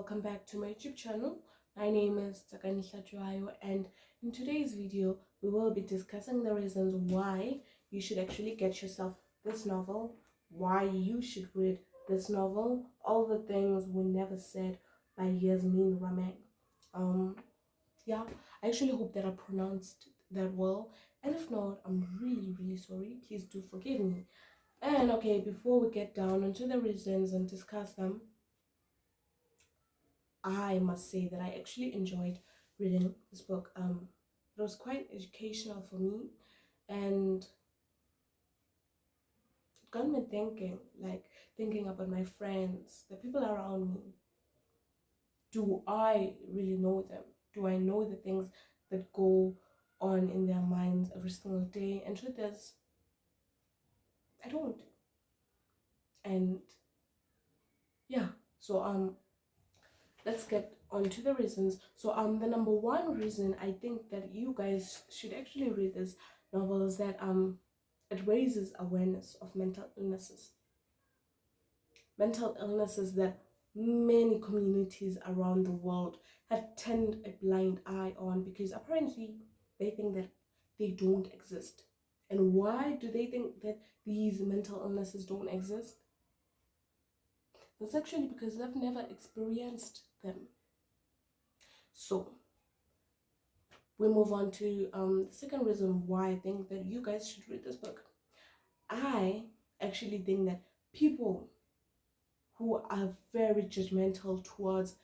welcome back to my YouTube channel. My name is Tsakanisha, and in today's video we will be discussing the reasons why you should actually get yourself this novel, why you should read this novel, all the things we never said by Yasmin Rahman. Yeah, I actually hope that I pronounced that well, and if not, I'm really sorry. Please do forgive me. And okay, before we get down into the reasons and discuss them, I must say that I actually enjoyed reading this book. It was quite educational for me, and it got me thinking about my friends, the people around me. Do I really know them? Do I know the things that go on in their minds every single day? And truth is, I don't. And yeah, so let's get on to the reasons. So the number one reason I think that you guys should actually read this novel is that it raises awareness of mental illnesses that many communities around the world have turned a blind eye on, because apparently they think that they don't exist. And why do they think that these mental illnesses don't exist? That's actually because they've never experienced them. So we move on to the second reason why I think that you guys should read this book. I actually think that people who are very judgmental towards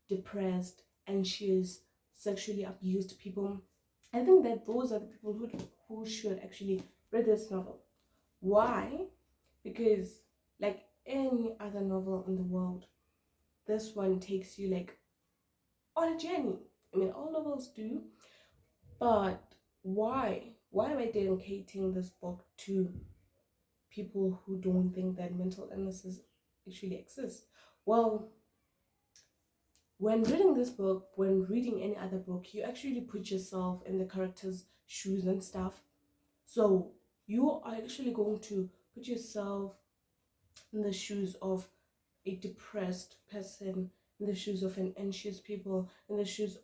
depressed, anxious, sexually abused people, I think that those are the people who should actually read this novel. Why? Because like any other novel in the world, this one takes you like on a journey. I mean, all novels do, but why am I dedicating this book to people who don't think that mental illnesses actually exist? Well, when reading this book, when reading any other book, you actually put yourself in the character's shoes and stuff. So you are actually going to put yourself in the shoes of a depressed person, in the shoes of an anxious people, in the shoes,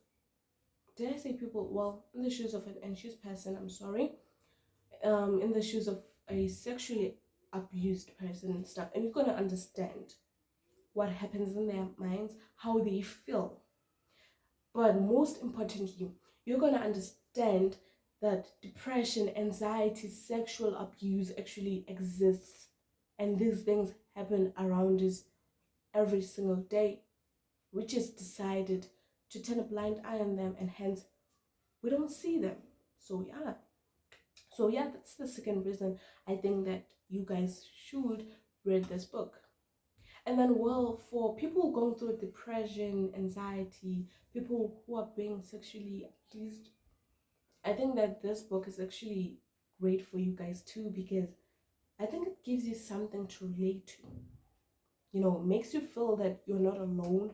did I say people? Well, in the shoes of an anxious person, I'm sorry. In the shoes of a sexually abused person and stuff. And you're going to understand what happens in their minds, how they feel. But most importantly, you're going to understand that depression, anxiety, sexual abuse actually exists. And these things happen around us every single day. We just decided to turn a blind eye on them, and hence we don't see them. So yeah, that's the second reason I think that you guys should read this book. And then, well, for people going through depression, anxiety, people who are being sexually abused, I think that this book is actually great for you guys too, because I think it gives you something to relate to. You know, makes you feel that you're not alone.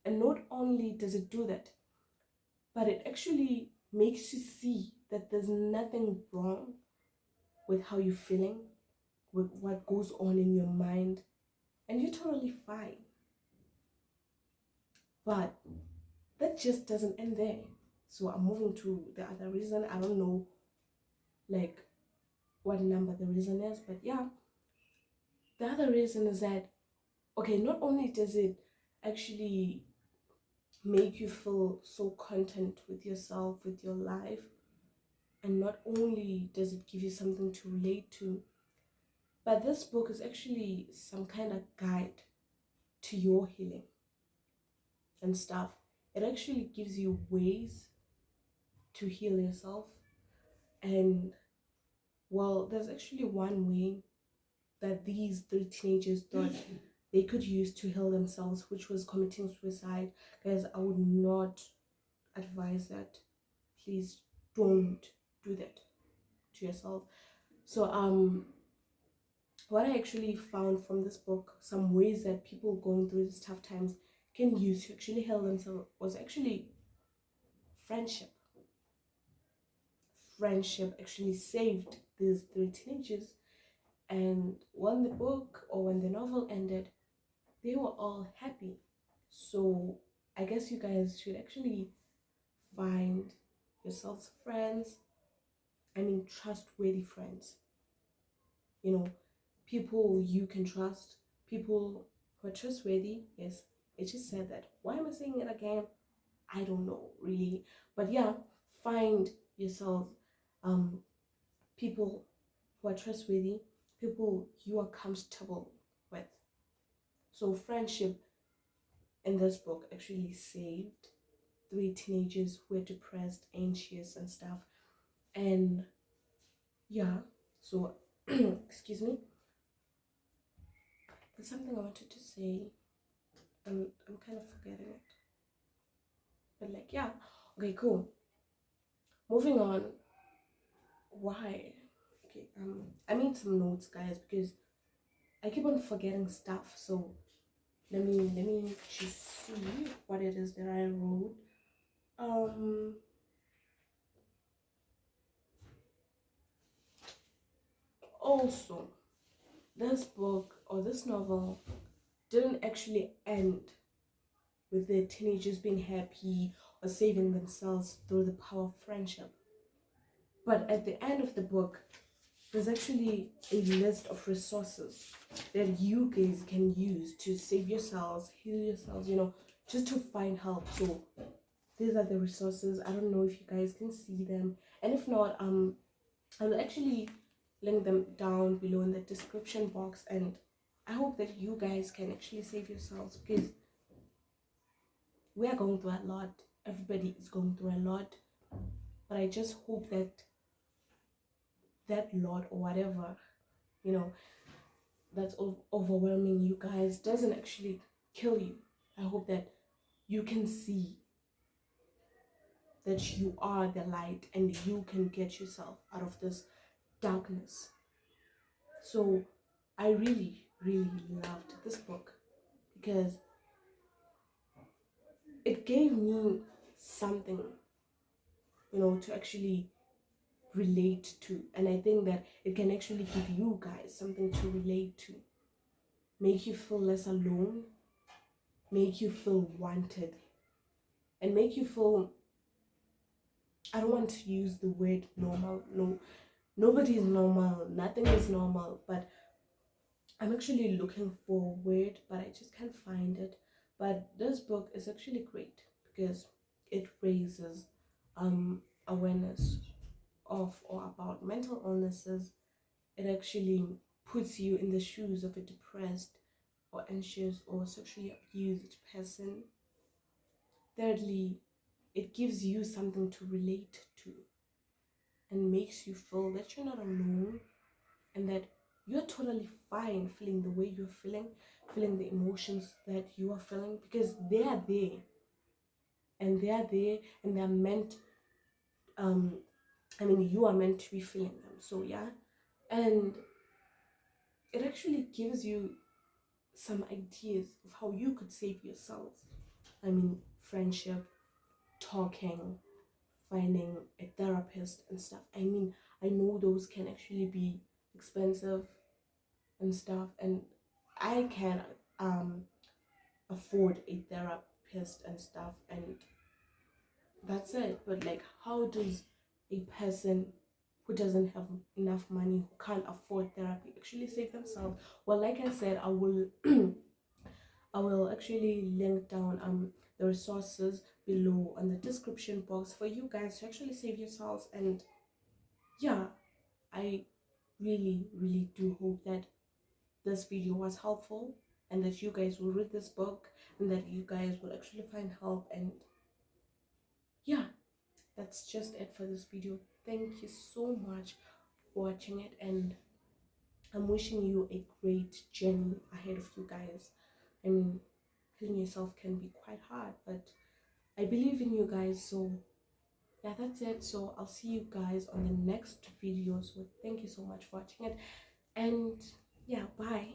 And not only does it do that, but it actually makes you see that there's nothing wrong with how you're feeling, with what goes on in your mind, and you're totally fine. But that just doesn't end there. So I'm moving to the other reason. I don't know like what number the reason is, but yeah, the other reason is that, okay, not only does it actually make you feel so content with yourself, with your life, and not only does it give you something to relate to, but this book is actually some kind of guide to your healing and stuff. It actually gives you ways to heal yourself. And well, there's actually one way that these three teenagers thought they could use to heal themselves, which was committing suicide. Guys, I would not advise that. Please don't do that to yourself. So what I actually found from this book, some ways that people going through these tough times can use to actually heal themselves, was actually friendship. Friendship actually saved these three teenagers. And when the book or when the novel ended, they were all happy. So I guess you guys should actually find yourselves friends. I mean, trustworthy friends. You know, people you can trust, people who are trustworthy. Yes, it just said that. Why am I saying it again? I don't know really. But yeah, find yourself people who are trustworthy, people you are comfortable with. So friendship in this book actually saved three teenagers who were depressed, anxious, and stuff. And yeah, so excuse me. There's something I wanted to say. I'm kind of forgetting it. But like yeah. Okay, cool. Moving on. Why? Okay, I made some notes guys because I keep on forgetting stuff. So let me just see what it is that I wrote. Also, this book or this novel didn't actually end with the teenagers being happy or saving themselves through the power of friendship. But at the end of the book, there's actually a list of resources that you guys can use to save yourselves, heal yourselves, just to find help. So these are the resources. I don't know if you guys can see them, and if not, I'll actually link them down below in the description box, and I hope that you guys can actually save yourselves because we are going through a lot. Everybody is going through a lot, but I just hope that that lot or whatever, you know, that's overwhelming you guys doesn't actually kill you. I hope that you can see that you are the light and you can get yourself out of this darkness. So I really, really loved this book because it gave me something, to actually relate to. And I think that it can actually give you guys something to relate to, make you feel less alone, make you feel wanted, and make you feel, I don't want to use the word normal. No, nobody is normal, nothing is normal, but I'm actually looking for a word, but I just can't find it. But this book is actually great because it raises awareness of or about mental illnesses. It actually puts you in the shoes of a depressed or anxious or sexually abused person. Thirdly, it gives you something to relate to and makes you feel that you're not alone and that you're totally fine feeling the way you're feeling the emotions that you are feeling because they are there and they're meant, you are meant to be feeling them. So yeah, and it actually gives you some ideas of how you could save yourself. Friendship, talking, finding a therapist and stuff. I know those can actually be expensive and stuff, and I can afford a therapist and stuff, and that's it. But like, how does a person who doesn't have enough money, who can't afford therapy, actually save themselves? Well, like I said, I will I will actually link down the resources below on the description box for you guys to actually save yourselves. And yeah, I really, really do hope that this video was helpful and that you guys will read this book and that you guys will actually find help. And yeah, that's just it for this video. Thank you so much for watching it, and I'm wishing you a great journey ahead of you guys. Healing yourself can be quite hard, but I believe in you guys. So yeah, that's it. So I'll see you guys on the next video. So thank you so much for watching it, and yeah, bye.